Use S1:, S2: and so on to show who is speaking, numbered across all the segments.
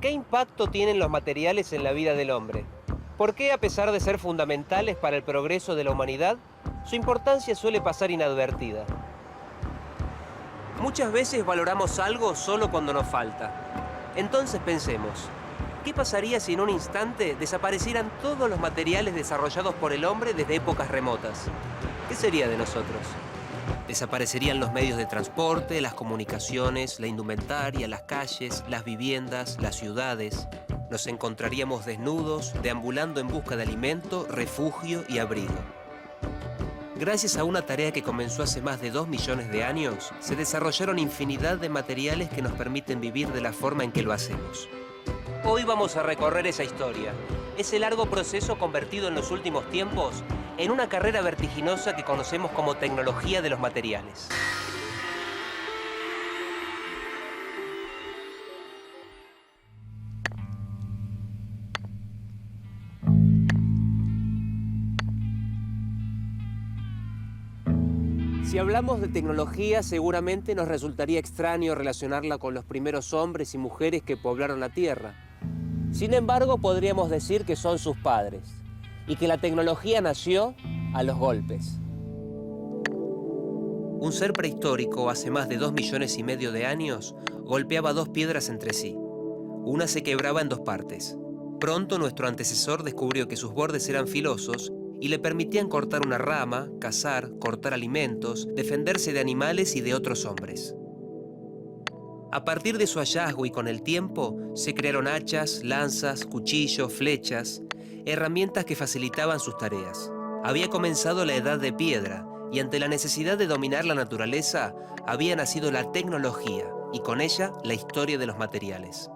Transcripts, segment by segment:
S1: ¿Qué impacto tienen los materiales en la vida del hombre? ¿Por qué, a pesar de ser fundamentales para el progreso de la humanidad, su importancia suele pasar inadvertida? Muchas veces valoramos algo solo cuando nos falta. Entonces pensemos, ¿qué pasaría si en un instante desaparecieran todos los materiales desarrollados por el hombre desde épocas remotas? ¿Qué sería de nosotros? Desaparecerían los medios de transporte, las comunicaciones, la indumentaria, las calles, las viviendas, las ciudades. Nos encontraríamos desnudos, deambulando en busca de alimento, refugio y abrigo. Gracias a una tarea que comenzó hace más de 2 millones de años, se desarrollaron infinidad de materiales que nos permiten vivir de la forma en que lo hacemos. Hoy vamos a recorrer esa historia, ese largo proceso convertido en los últimos tiempos en una carrera vertiginosa que conocemos como tecnología de los materiales. Si hablamos de tecnología, seguramente nos resultaría extraño relacionarla con los primeros hombres y mujeres que poblaron la Tierra. Sin embargo, podríamos decir que son sus padres y que la tecnología nació a los golpes. Un ser prehistórico hace más de 2,5 millones de años golpeaba 2 piedras entre sí. Una se quebraba en 2 partes. Pronto nuestro antecesor descubrió que sus bordes eran filosos y le permitían cortar una rama, cazar, cortar alimentos, defenderse de animales y de otros hombres. A partir de su hallazgo y con el tiempo, se crearon hachas, lanzas, cuchillos, flechas, herramientas que facilitaban sus tareas. Había comenzado la Edad de Piedra y ante la necesidad de dominar la naturaleza, había nacido la tecnología y con ella la historia de los materiales.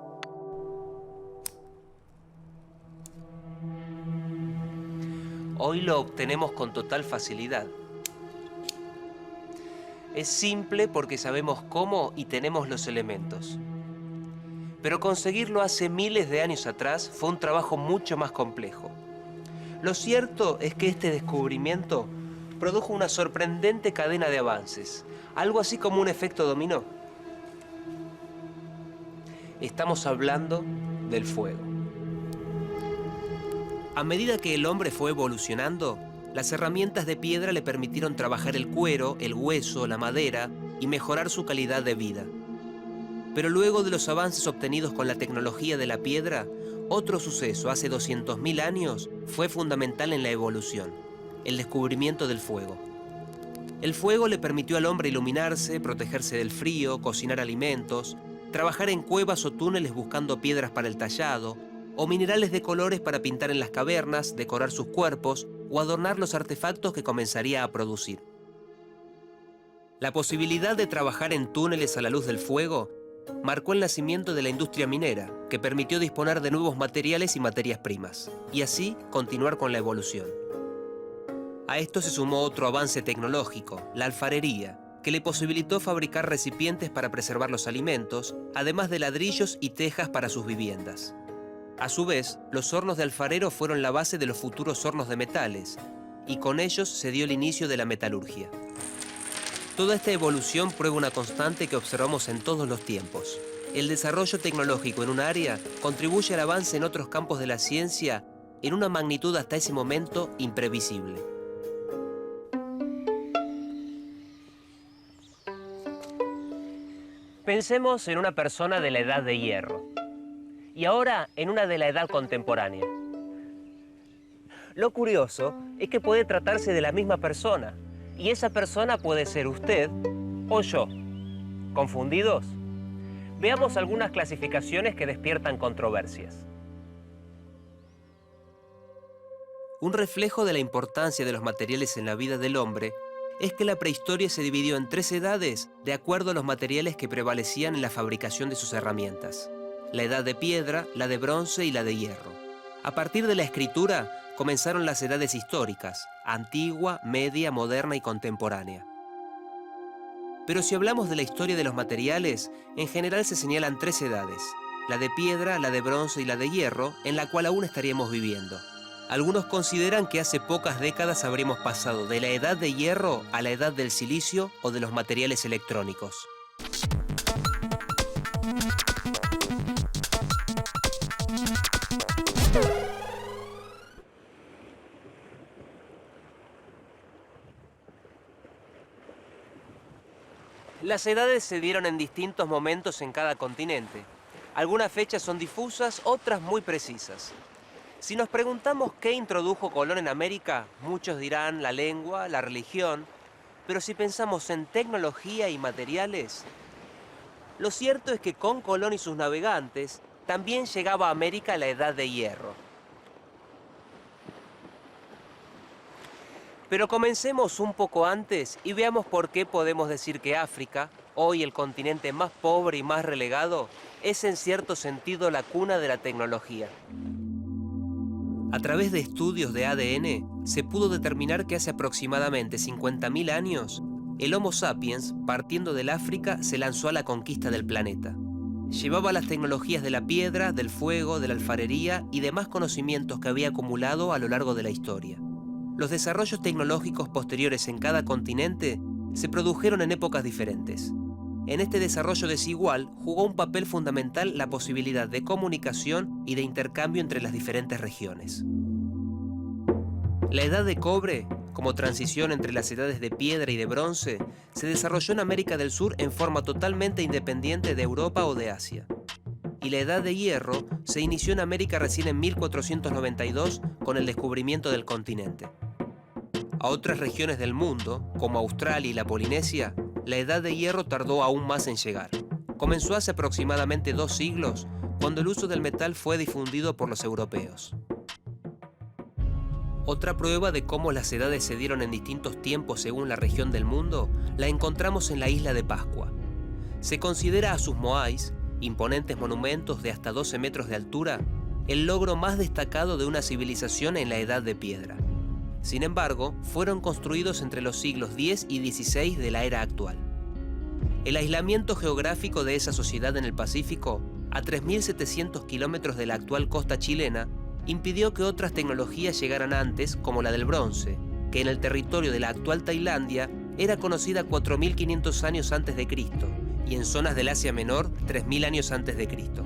S1: Hoy lo obtenemos con total facilidad. Es simple porque sabemos cómo y tenemos los elementos. Pero conseguirlo hace miles de años atrás fue un trabajo mucho más complejo. Lo cierto es que este descubrimiento produjo una sorprendente cadena de avances, algo así como un efecto dominó. Estamos hablando del fuego. A medida que el hombre fue evolucionando, las herramientas de piedra le permitieron trabajar el cuero, el hueso, la madera y mejorar su calidad de vida. Pero luego de los avances obtenidos con la tecnología de la piedra, otro suceso hace 200.000 años fue fundamental en la evolución: el descubrimiento del fuego. El fuego le permitió al hombre iluminarse, protegerse del frío, cocinar alimentos, trabajar en cuevas o túneles buscando piedras para el tallado, o minerales de colores para pintar en las cavernas, decorar sus cuerpos o adornar los artefactos que comenzaría a producir. La posibilidad de trabajar en túneles a la luz del fuego marcó el nacimiento de la industria minera, que permitió disponer de nuevos materiales y materias primas, y así continuar con la evolución. A esto se sumó otro avance tecnológico, la alfarería, que le posibilitó fabricar recipientes para preservar los alimentos, además de ladrillos y tejas para sus viviendas. A su vez, los hornos de alfarero fueron la base de los futuros hornos de metales, y con ellos se dio el inicio de la metalurgia. Toda esta evolución prueba una constante que observamos en todos los tiempos. El desarrollo tecnológico en un área contribuye al avance en otros campos de la ciencia en una magnitud hasta ese momento imprevisible. Pensemos en una persona de la Edad de Hierro y ahora en una de la Edad Contemporánea. Lo curioso es que puede tratarse de la misma persona, y esa persona puede ser usted o yo. ¿Confundidos? Veamos algunas clasificaciones que despiertan controversias. Un reflejo de la importancia de los materiales en la vida del hombre es que la prehistoria se dividió en 3 edades de acuerdo a los materiales que prevalecían en la fabricación de sus herramientas: la edad de piedra, la de bronce y la de hierro. A partir de la escritura comenzaron las edades históricas: antigua, media, moderna y contemporánea. Pero si hablamos de la historia de los materiales, en general se señalan 3 edades: la de piedra, la de bronce y la de hierro, en la cual aún estaríamos viviendo. Algunos consideran que hace pocas décadas habríamos pasado de la edad de hierro a la edad del silicio o de los materiales electrónicos. Las edades se dieron en distintos momentos en cada continente. Algunas fechas son difusas, otras muy precisas. Si nos preguntamos qué introdujo Colón en América, muchos dirán la lengua, la religión, pero si pensamos en tecnología y materiales, lo cierto es que con Colón y sus navegantes también llegaba a América la Edad de Hierro. Pero comencemos un poco antes y veamos por qué podemos decir que África, hoy el continente más pobre y más relegado, es en cierto sentido la cuna de la tecnología. A través de estudios de ADN, se pudo determinar que hace aproximadamente 50.000 años, el Homo sapiens, partiendo del África, se lanzó a la conquista del planeta. Llevaba las tecnologías de la piedra, del fuego, de la alfarería y demás conocimientos que había acumulado a lo largo de la historia. Los desarrollos tecnológicos posteriores en cada continente se produjeron en épocas diferentes. En este desarrollo desigual jugó un papel fundamental la posibilidad de comunicación y de intercambio entre las diferentes regiones. La edad de cobre, como transición entre las edades de piedra y de bronce, se desarrolló en América del Sur en forma totalmente independiente de Europa o de Asia. Y la edad de hierro se inició en América recién en 1492 con el descubrimiento del continente. A otras regiones del mundo, como Australia y la Polinesia, la edad de hierro tardó aún más en llegar. Comenzó hace aproximadamente 2 siglos, cuando el uso del metal fue difundido por los europeos. Otra prueba de cómo las edades se dieron en distintos tiempos según la región del mundo la encontramos en la isla de Pascua. Se considera a sus moais, imponentes monumentos de hasta 12 metros de altura, el logro más destacado de una civilización en la Edad de Piedra. Sin embargo, fueron construidos entre los siglos X y XVI de la era actual. El aislamiento geográfico de esa sociedad en el Pacífico, a 3.700 kilómetros de la actual costa chilena, impidió que otras tecnologías llegaran antes, como la del bronce, que en el territorio de la actual Tailandia era conocida 4.500 años antes de Cristo, y en zonas del Asia Menor 3.000 años antes de Cristo.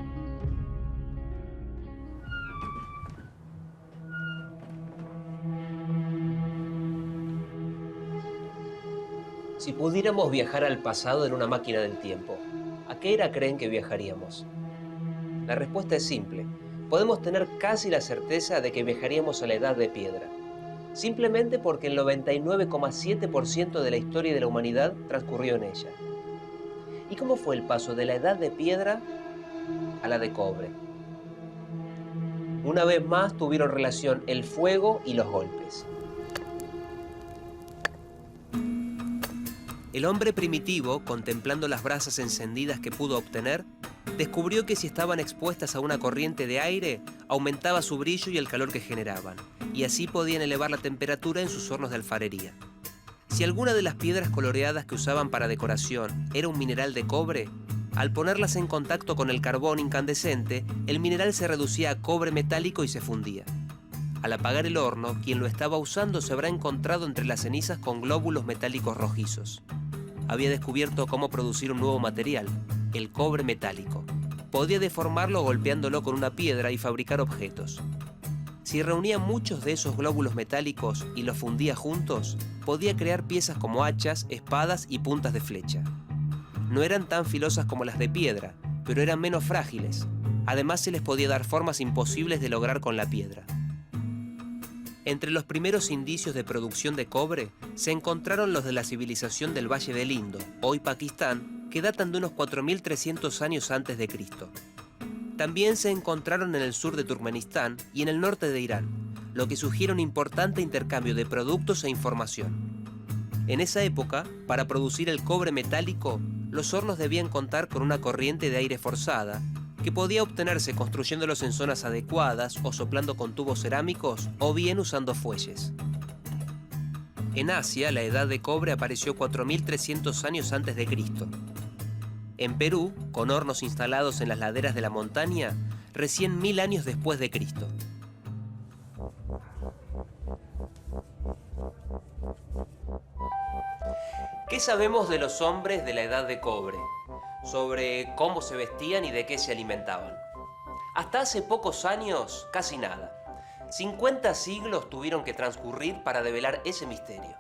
S1: Si pudiéramos viajar al pasado en una máquina del tiempo, ¿a qué era creen que viajaríamos? La respuesta es simple. Podemos tener casi la certeza de que viajaríamos a la Edad de Piedra, simplemente porque el 99,7% de la historia de la humanidad transcurrió en ella. ¿Y cómo fue el paso de la Edad de Piedra a la de cobre? Una vez más tuvieron relación el fuego y los golpes. El hombre primitivo, contemplando las brasas encendidas que pudo obtener, descubrió que si estaban expuestas a una corriente de aire, aumentaba su brillo y el calor que generaban, y así podían elevar la temperatura en sus hornos de alfarería. Si alguna de las piedras coloreadas que usaban para decoración era un mineral de cobre, al ponerlas en contacto con el carbón incandescente, el mineral se reducía a cobre metálico y se fundía. Al apagar el horno, quien lo estaba usando se habrá encontrado entre las cenizas con glóbulos metálicos rojizos. Había descubierto cómo producir un nuevo material, el cobre metálico. Podía deformarlo golpeándolo con una piedra y fabricar objetos. Si reunía muchos de esos glóbulos metálicos y los fundía juntos, podía crear piezas como hachas, espadas y puntas de flecha. No eran tan filosas como las de piedra, pero eran menos frágiles. Además, se les podía dar formas imposibles de lograr con la piedra. Entre los primeros indicios de producción de cobre se encontraron los de la civilización del Valle del Indo, hoy Pakistán, que datan de unos 4.300 años antes de Cristo. También se encontraron en el sur de Turkmenistán y en el norte de Irán, lo que sugiere un importante intercambio de productos e información. En esa época, para producir el cobre metálico, los hornos debían contar con una corriente de aire forzada, que podía obtenerse construyéndolos en zonas adecuadas o soplando con tubos cerámicos o bien usando fuelles. En Asia, la edad de cobre apareció 4.300 años antes de Cristo. En Perú, con hornos instalados en las laderas de la montaña, recién 1.000 años después de Cristo. ¿Qué sabemos de los hombres de la edad de cobre? Sobre cómo se vestían y de qué se alimentaban. Hasta hace pocos años, casi nada. 50 siglos tuvieron que transcurrir para develar ese misterio.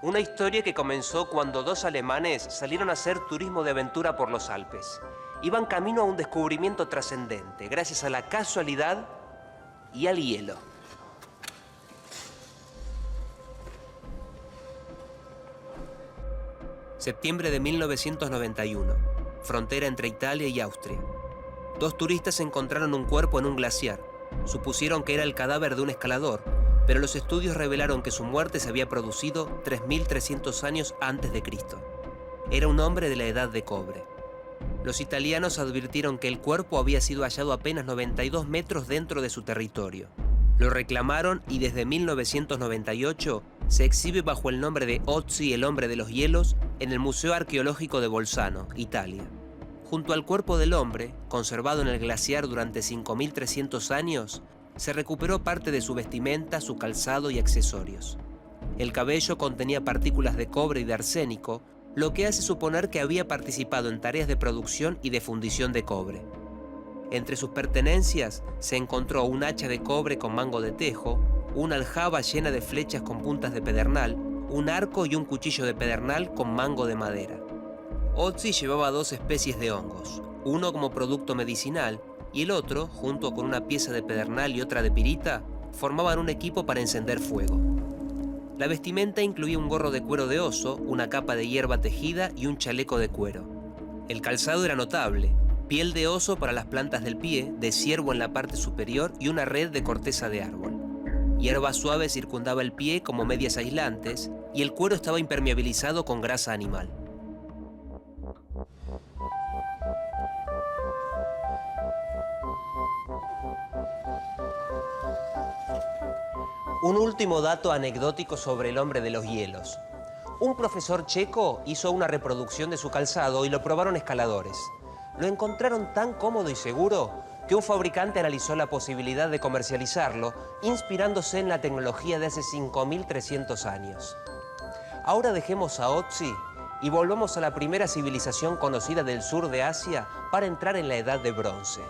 S1: Una historia que comenzó cuando dos alemanes salieron a hacer turismo de aventura por los Alpes. Iban camino a un descubrimiento trascendente, gracias a la casualidad y al hielo. Septiembre de 1991, frontera entre Italia y Austria. Dos turistas encontraron un cuerpo en un glaciar. Supusieron que era el cadáver de un escalador, pero los estudios revelaron que su muerte se había producido 3.300 años antes de Cristo. Era un hombre de la edad de cobre. Los italianos advirtieron que el cuerpo había sido hallado apenas 92 metros dentro de su territorio. Lo reclamaron y desde 1998 se exhibe bajo el nombre de Ötzi, el hombre de los hielos, en el Museo Arqueológico de Bolzano, Italia. Junto al cuerpo del hombre, conservado en el glaciar durante 5.300 años, se recuperó parte de su vestimenta, su calzado y accesorios. El cabello contenía partículas de cobre y de arsénico, lo que hace suponer que había participado en tareas de producción y de fundición de cobre. Entre sus pertenencias se encontró un hacha de cobre con mango de tejo, una aljaba llena de flechas con puntas de pedernal, un arco y un cuchillo de pedernal con mango de madera. Ötzi llevaba dos especies de hongos, uno como producto medicinal y el otro, junto con una pieza de pedernal y otra de pirita, formaban un equipo para encender fuego. La vestimenta incluía un gorro de cuero de oso, una capa de hierba tejida y un chaleco de cuero. El calzado era notable: piel de oso para las plantas del pie, de ciervo en la parte superior y una red de corteza de árbol. Hierba suave circundaba el pie como medias aislantes y el cuero estaba impermeabilizado con grasa animal. Un último dato anecdótico sobre el hombre de los hielos. Un profesor checo hizo una reproducción de su calzado y lo probaron escaladores. Lo encontraron tan cómodo y seguro que un fabricante analizó la posibilidad de comercializarlo, inspirándose en la tecnología de hace 5.300 años. Ahora dejemos a Ötzi y volvamos a la primera civilización conocida del sur de Asia para entrar en la Edad de Bronce.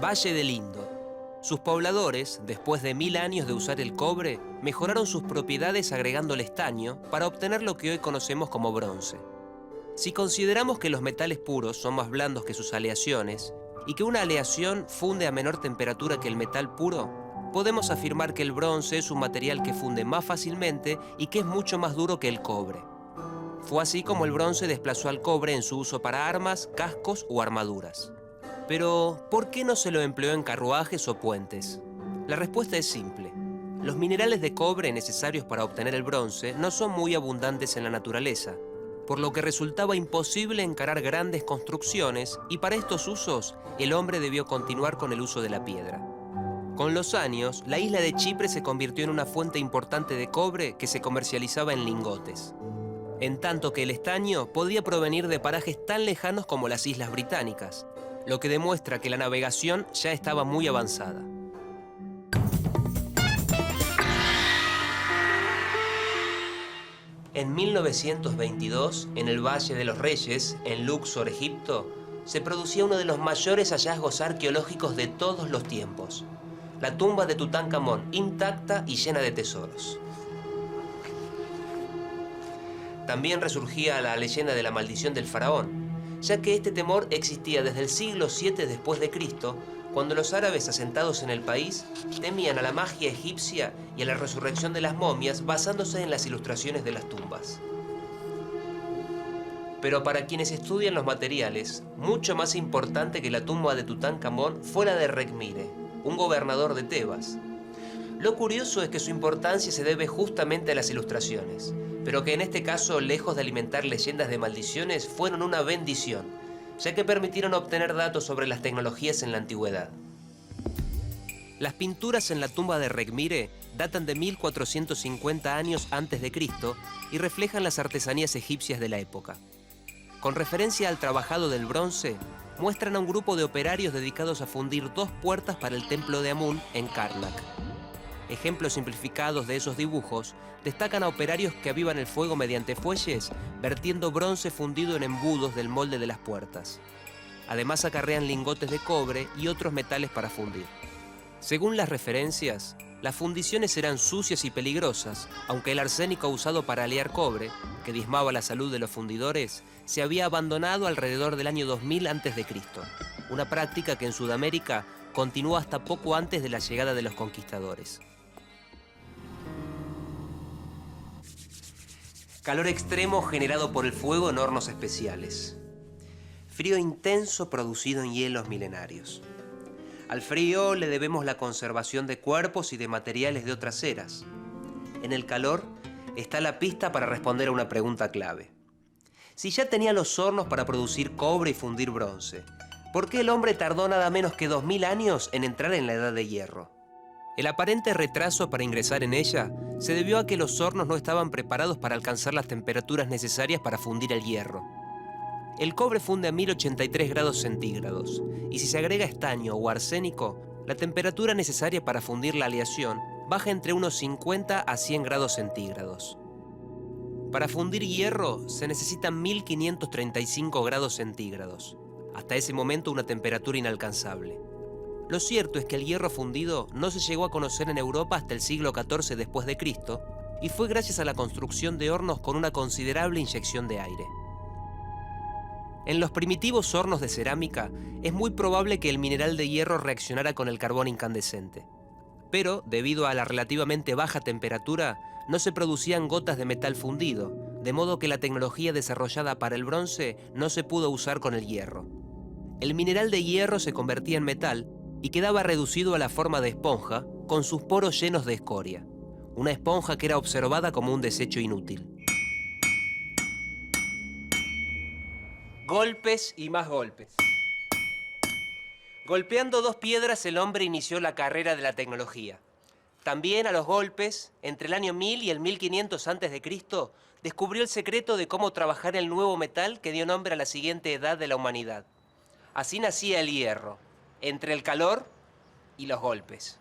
S1: Valle del Indo. Sus pobladores, después de 1000 años de usar el cobre, mejoraron sus propiedades agregándole estaño para obtener lo que hoy conocemos como bronce. Si consideramos que los metales puros son más blandos que sus aleaciones y que una aleación funde a menor temperatura que el metal puro, podemos afirmar que el bronce es un material que funde más fácilmente y que es mucho más duro que el cobre. Fue así como el bronce desplazó al cobre en su uso para armas, cascos o armaduras. Pero, ¿por qué no se lo empleó en carruajes o puentes? La respuesta es simple. Los minerales de cobre necesarios para obtener el bronce no son muy abundantes en la naturaleza, por lo que resultaba imposible encarar grandes construcciones y para estos usos el hombre debió continuar con el uso de la piedra. Con los años, la isla de Chipre se convirtió en una fuente importante de cobre que se comercializaba en lingotes, en tanto que el estaño podía provenir de parajes tan lejanos como las Islas Británicas, lo que demuestra que la navegación ya estaba muy avanzada. En 1922, en el Valle de los Reyes, en Luxor, Egipto, se producía uno de los mayores hallazgos arqueológicos de todos los tiempos: la tumba de Tutankamón, intacta y llena de tesoros. También resurgía la leyenda de la maldición del faraón, ya que este temor existía desde el siglo VII después de Cristo, cuando los árabes asentados en el país temían a la magia egipcia y a la resurrección de las momias basándose en las ilustraciones de las tumbas. Pero para quienes estudian los materiales, mucho más importante que la tumba de Tutankamón fue la de Rekhmire, un gobernador de Tebas. Lo curioso es que su importancia se debe justamente a las ilustraciones, pero que en este caso, lejos de alimentar leyendas de maldiciones, fueron una bendición, ya que permitieron obtener datos sobre las tecnologías en la antigüedad. Las pinturas en la tumba de Rekhmire datan de 1450 años antes de Cristo y reflejan las artesanías egipcias de la época. Con referencia al trabajado del bronce, muestran a un grupo de operarios dedicados a fundir 2 puertas para el templo de Amún en Karnak. Ejemplos simplificados de esos dibujos destacan a operarios que avivan el fuego mediante fuelles, vertiendo bronce fundido en embudos del molde de las puertas. Además acarrean lingotes de cobre y otros metales para fundir. Según las referencias, Las fundiciones eran sucias y peligrosas, aunque el arsénico usado para alear cobre, que diezmaba la salud de los fundidores, se había abandonado alrededor del año 2000 a.C., una práctica que en Sudamérica continuó hasta poco antes de la llegada de los conquistadores. Calor extremo generado por el fuego en hornos especiales. Frío intenso producido en hielos milenarios. Al frío le debemos la conservación de cuerpos y de materiales de otras eras. En el calor está la pista para responder a una pregunta clave. Si ya tenía los hornos para producir cobre y fundir bronce, ¿por qué el hombre tardó nada menos que 2000 años en entrar en la Edad de Hierro? El aparente retraso para ingresar en ella se debió a que los hornos no estaban preparados para alcanzar las temperaturas necesarias para fundir el hierro. El cobre funde a 1083 grados centígrados, y si se agrega estaño o arsénico, la temperatura necesaria para fundir la aleación baja entre unos 50 a 100 grados centígrados. Para fundir hierro se necesitan 1535 grados centígrados, hasta ese momento una temperatura inalcanzable. Lo cierto es que el hierro fundido no se llegó a conocer en Europa hasta el siglo XIV después de Cristo, y fue gracias a la construcción de hornos con una considerable inyección de aire. En los primitivos hornos de cerámica es muy probable que el mineral de hierro reaccionara con el carbón incandescente. Pero, debido a la relativamente baja temperatura, no se producían gotas de metal fundido, de modo que la tecnología desarrollada para el bronce no se pudo usar con el hierro. El mineral de hierro se convertía en metal y quedaba reducido a la forma de esponja, con sus poros llenos de escoria. Una esponja que era observada como un desecho inútil. Golpes y más golpes. Golpeando dos piedras, el hombre inició la carrera de la tecnología. También a los golpes, entre el año 1000 y el 1500 a.C., descubrió el secreto de cómo trabajar el nuevo metal que dio nombre a la siguiente edad de la humanidad. Así nacía el hierro, entre el calor y los golpes.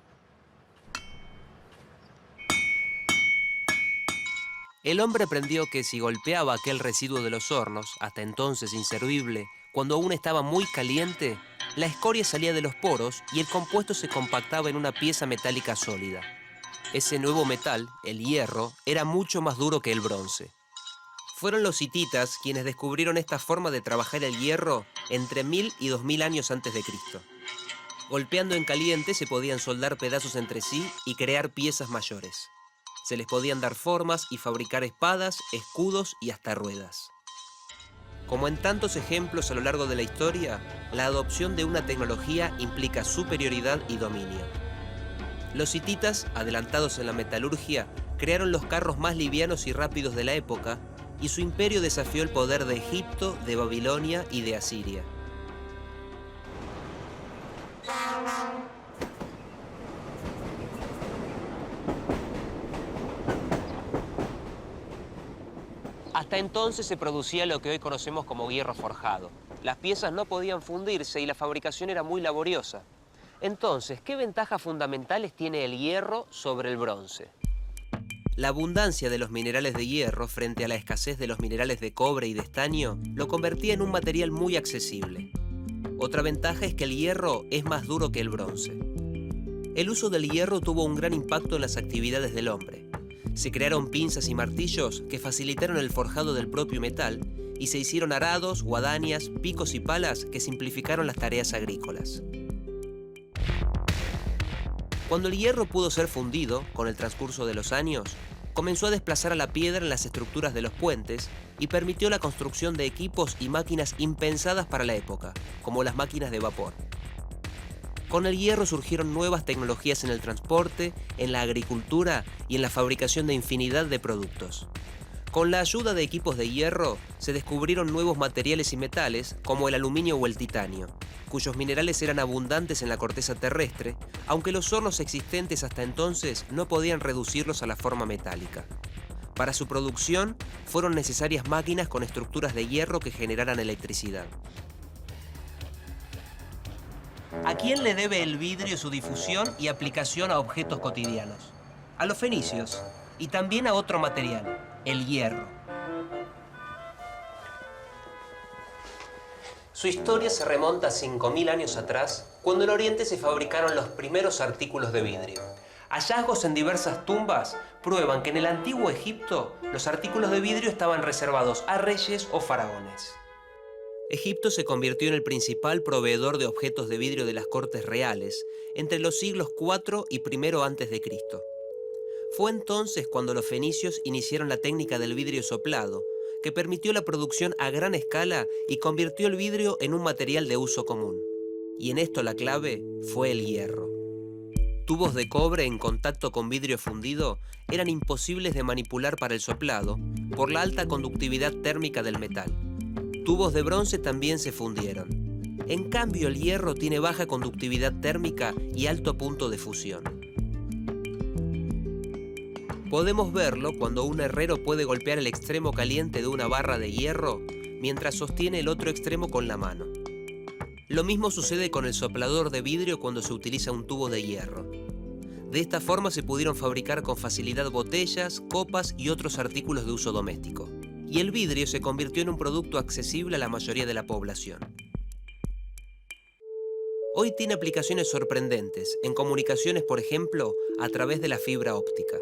S1: El hombre aprendió que si golpeaba aquel residuo de los hornos, hasta entonces inservible, cuando aún estaba muy caliente, la escoria salía de los poros y el compuesto se compactaba en una pieza metálica sólida. Ese nuevo metal, el hierro, era mucho más duro que el bronce. Fueron los hititas quienes descubrieron esta forma de trabajar el hierro entre 1000 y 2000 años antes de Cristo. Golpeando en caliente se podían soldar pedazos entre sí y crear piezas mayores. Se les podían dar formas y fabricar espadas, escudos y hasta ruedas. Como en tantos ejemplos a lo largo de la historia, la adopción de una tecnología implica superioridad y dominio. Los hititas, adelantados en la metalurgia, crearon los carros más livianos y rápidos de la época, y su imperio desafió el poder de Egipto, de Babilonia y de Asiria. Hasta entonces se producía lo que hoy conocemos como hierro forjado. Las piezas no podían fundirse y la fabricación era muy laboriosa. Entonces, ¿qué ventajas fundamentales tiene el hierro sobre el bronce? La abundancia de los minerales de hierro frente a la escasez de los minerales de cobre y de estaño lo convertía en un material muy accesible. Otra ventaja es que el hierro es más duro que el bronce. El uso del hierro tuvo un gran impacto en las actividades del hombre. Se crearon pinzas y martillos que facilitaron el forjado del propio metal y se hicieron arados, guadañas, picos y palas que simplificaron las tareas agrícolas. Cuando el hierro pudo ser fundido, con el transcurso de los años, comenzó a desplazar a la piedra en las estructuras de los puentes y permitió la construcción de equipos y máquinas impensadas para la época, como las máquinas de vapor. Con el hierro surgieron nuevas tecnologías en el transporte, en la agricultura y en la fabricación de infinidad de productos. Con la ayuda de equipos de hierro, se descubrieron nuevos materiales y metales, como el aluminio o el titanio, cuyos minerales eran abundantes en la corteza terrestre, aunque los hornos existentes hasta entonces no podían reducirlos a la forma metálica. Para su producción, fueron necesarias máquinas con estructuras de hierro que generaran electricidad. ¿A quién le debe el vidrio su difusión y aplicación a objetos cotidianos? A los fenicios, y también a otro material, el hierro. Su historia se remonta a 5000 años atrás, cuando en Oriente se fabricaron los primeros artículos de vidrio. Hallazgos en diversas tumbas prueban que en el antiguo Egipto los artículos de vidrio estaban reservados a reyes o faraones. Egipto se convirtió en el principal proveedor de objetos de vidrio de las cortes reales entre los siglos IV y I a.C. Fue entonces cuando los fenicios iniciaron la técnica del vidrio soplado, que permitió la producción a gran escala y convirtió el vidrio en un material de uso común. Y en esto la clave fue el hierro. Tubos de cobre en contacto con vidrio fundido eran imposibles de manipular para el soplado por la alta conductividad térmica del metal. Tubos de bronce también se fundieron. En cambio, el hierro tiene baja conductividad térmica y alto punto de fusión. Podemos verlo cuando un herrero puede golpear el extremo caliente de una barra de hierro mientras sostiene el otro extremo con la mano. Lo mismo sucede con el soplador de vidrio cuando se utiliza un tubo de hierro. De esta forma se pudieron fabricar con facilidad botellas, copas y otros artículos de uso doméstico. Y el vidrio se convirtió en un producto accesible a la mayoría de la población. Hoy tiene aplicaciones sorprendentes, en comunicaciones, por ejemplo, a través de la fibra óptica.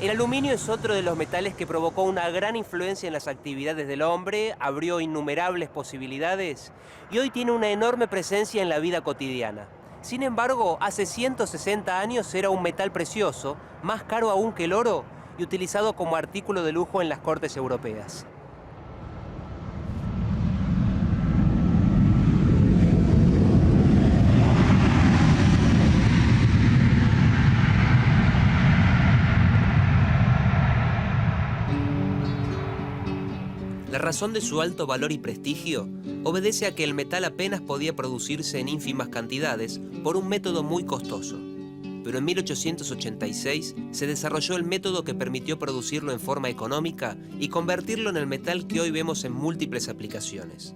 S1: El aluminio es otro de los metales que provocó una gran influencia en las actividades del hombre, abrió innumerables posibilidades y hoy tiene una enorme presencia en la vida cotidiana. Sin embargo, hace 160 años era un metal precioso, más caro aún que el oro y utilizado como artículo de lujo en las cortes europeas. La razón de su alto valor y prestigio obedece a que el metal apenas podía producirse en ínfimas cantidades por un método muy costoso. Pero en 1886 se desarrolló el método que permitió producirlo en forma económica y convertirlo en el metal que hoy vemos en múltiples aplicaciones.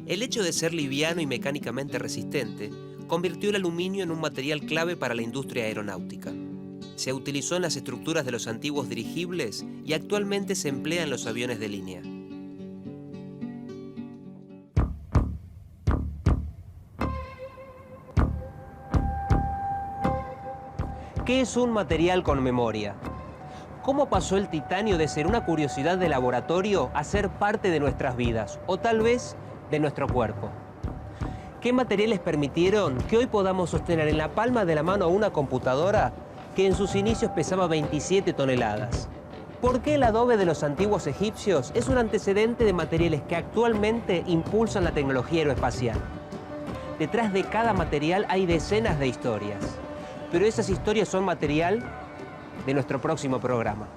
S1: El hecho de ser liviano y mecánicamente resistente convirtió el aluminio en un material clave para la industria aeronáutica. Se utilizó en las estructuras de los antiguos dirigibles y actualmente se emplea en los aviones de línea. ¿Qué es un material con memoria? ¿Cómo pasó el titanio de ser una curiosidad de laboratorio a ser parte de nuestras vidas, o tal vez de nuestro cuerpo? ¿Qué materiales permitieron que hoy podamos sostener en la palma de la mano una computadora que en sus inicios pesaba 27 toneladas? ¿Por qué el adobe de los antiguos egipcios es un antecedente de materiales que actualmente impulsan la tecnología aeroespacial? Detrás de cada material hay decenas de historias. Pero esas historias son material de nuestro próximo programa.